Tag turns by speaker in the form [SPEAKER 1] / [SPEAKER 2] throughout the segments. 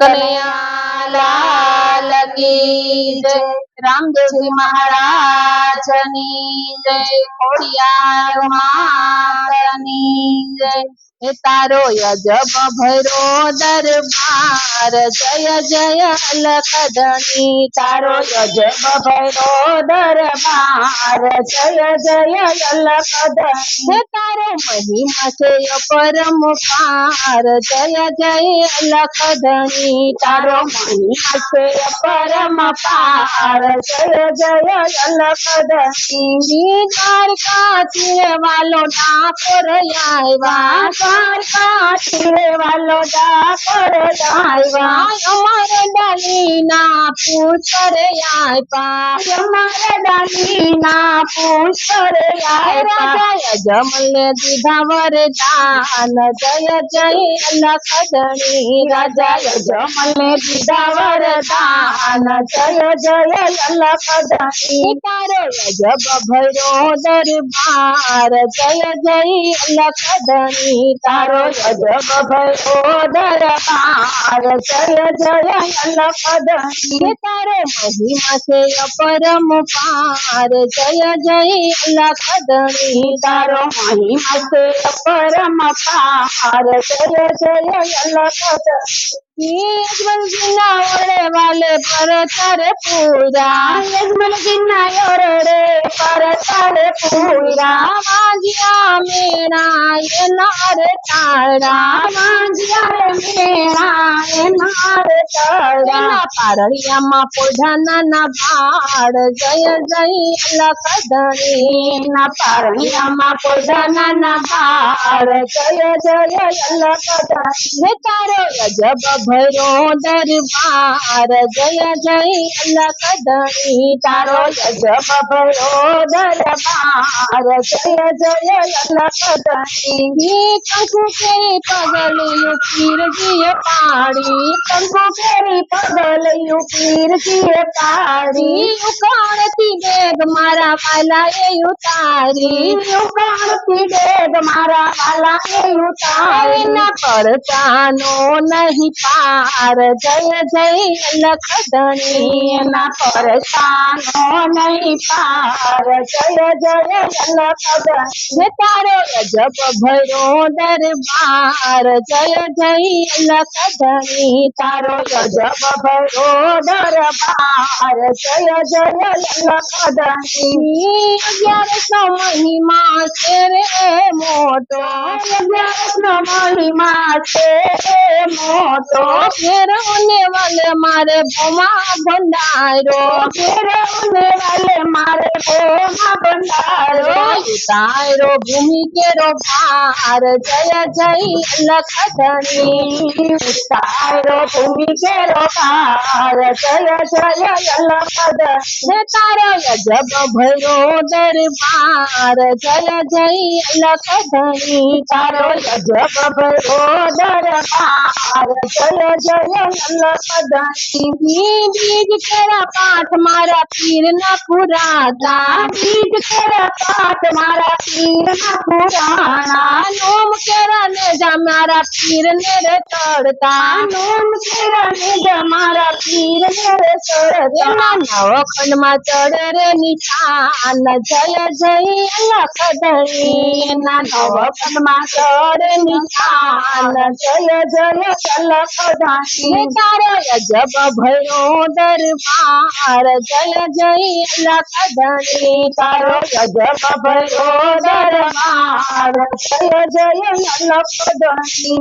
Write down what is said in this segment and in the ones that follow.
[SPEAKER 1] કનૈયા લાલ કી જય, રામદેવજી મહારાજની જય, ખોડિયાર માતની જય। એ તારો અજબ ભૈરો દરબાર, જય જય અલકધણી। તારો અજબ ભૈરો દરબાર, જય જય અલકધણી। હે તારો મહિમા છે પરમ પાર, જય જય અલકધણી। તારો મહિમા છે પરમ પાર, જય જય અલકધણી। દ્વારકાથી વાલો ડાકોર આવ્યા, દ્વારકાથી વાલો ડાકોર આવ્યા। અમારે ડાલીના પુષ્કર આપ્યા, અમારે ડાલીના પુષ્કર આપ્યા। રાજાએ જમલે દીધા વરદાન, જય જય અલકધણી। રાજાએ જમલે દીધા વરદાન, જય જય અલકધણી। તારો અજબ ભૈરો દરબાર, જય જય અલકધણી। તારો અજબ ભૈરો દરબાર, જય જય અલકધણી। તારો મહિમા છે પરમ પાર, જય જય અલકધણી। તારો મહિમા છે પરમ પાર, જય જય અલકધણી। યજમાનજીના ઓરડે વાલે પરચારે પૂરા, યજમાનજીના ઓરડે પરચારે પૂરા। વાંજિયા મેણા એના રે તાળા, વાંજિયા મેણા એના રે તાળા। પારણિયામાં પોઢા નાના બાળ, જય જય અલકધણી। ના પારણિયામાં પોઢા નાના બાળ, જય જય અલકધણી। તારો અજબ ભૈરો દરબાર, જય જય અલકધણી। તારો અજબ ભૈરો દરબાર, જય જય અલકધણી। કંકુ કેરી પગલિયું પીરજીએ પાડી, કંકુ કેરી પગલિયું પીરજીએ પાડી। ઉકાળતી ડેગ મારા વાલાએ ઉતારી, ઉકાળતી ડેગ મારા વાલાએ ઉતારી। ના પડતાનો નહીં પાર, જય જય અલકધણી। ના પડતાનો નહીં પાર, જય જય અલકધણી। તારો અજબ ભૈરો દરબાર, જય જય અલકધણી। તારો અજબ ભૈરો દરબાર, જય જય અલકધણી। 11નો મહિમા છે રે મોટો, 11નો મહિમા છે મોટો। ઘેરવને વાલે મારે ભોમા ભંડારો, ઘેરવને વાલે મારે ભોમા ભંડારો। ઉતારો ભૂમિ કેરો ભાર, જય જય અલકધણી। ઉતારો ભૂમિ કેરો ભાર, જય જય અલકધણી। તારો અજબ ભૈરો દરબાર, જય જય અલકધણી। તારો અજબ ભૈરો દરબાર, જય જય અલકધણી। બીજ કેરા પાઠ મારા પીર ના પુરાતા, બીજ કેરા પાઠ મારા પીર ના પુરાણા। નોમ કેરા નેજા મારા પીર ને રે ચડતા, નોમ કેરા નેજા મારા પીર ને રે ચડતા। નવખંડમાં ચડે રે નિશાન, જય જય અલકધણી। ના નવખંડમાં ચડે નિશાન, જય જય અલકધણી। તારો અજબ ભૈરો દરબાર, જય જય અલકધણી। તારો અજબ ભૈરો દરબાર, જય જય અલકધણી।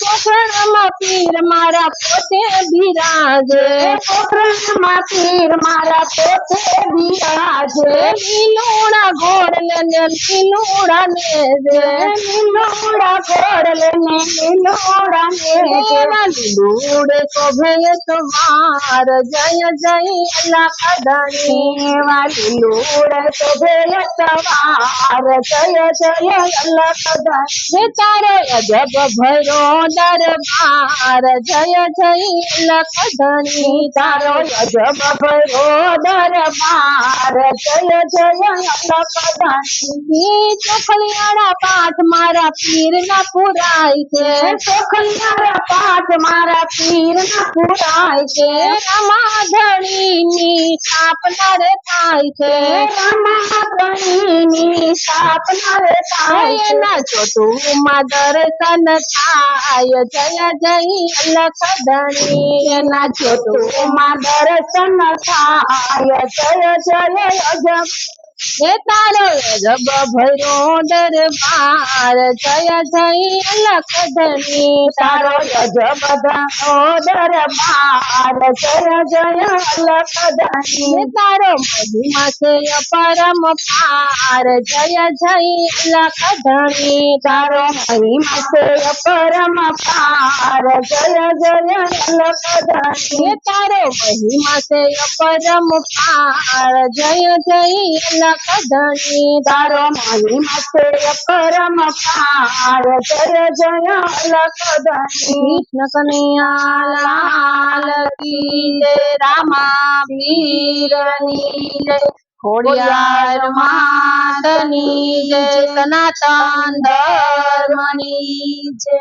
[SPEAKER 1] પોખરણમાં પીર મારા પોતે બિરાજે, પોખરણમાં પીર મારા પોતે બિરાજે। લીલુડા ઘોડ લેને લીલુડા ને દે, લીલુડા ઘોડ લેને લીલુડા ને દે। લીલુડે શોભે સવાર, જય જય અલકધણી। લીલુડે શોભે સવાર, જય જય અલકધણી। તારો અજબ ભૈરો દરબાર, જય જય જઈ લખધણી તારો અજબ ભરો દરબાર જય જય લખધણી ચોખલિયાળા પાઠ મારા પીર ના પુરાય છે ચોખલિયાળા પાઠ મારા પીર ના પુરાય છે રમાધણી ની સ્થાપના રે થાય છે રમાધણી ની સ્થાપના રે થાય છે ના ચોટું માં દર્શન થાય જય જય લખધણી એના ચોટું માં દર્શન થાય જય જય અજબ એ તારો અજબ ભરો દરબાર જય જય લખધણી તારો અજબ ભરો દરબાર જય જય લખધણી તારો મહિમા છે પરમ પાર જય જય લખધણી તારો મહિમા છે પરમ પાર જય જય લખધણી તારો મહિમા છે પરમ પાર જય જય લખધણી તારો મહિમા છે પરમ પાર જય જય લખધણી કૃષ્ણ કનૈયા લાલ કી જય રામા પીરની જય ખોડિયાર માતની જય સનાતન ધર્મની જય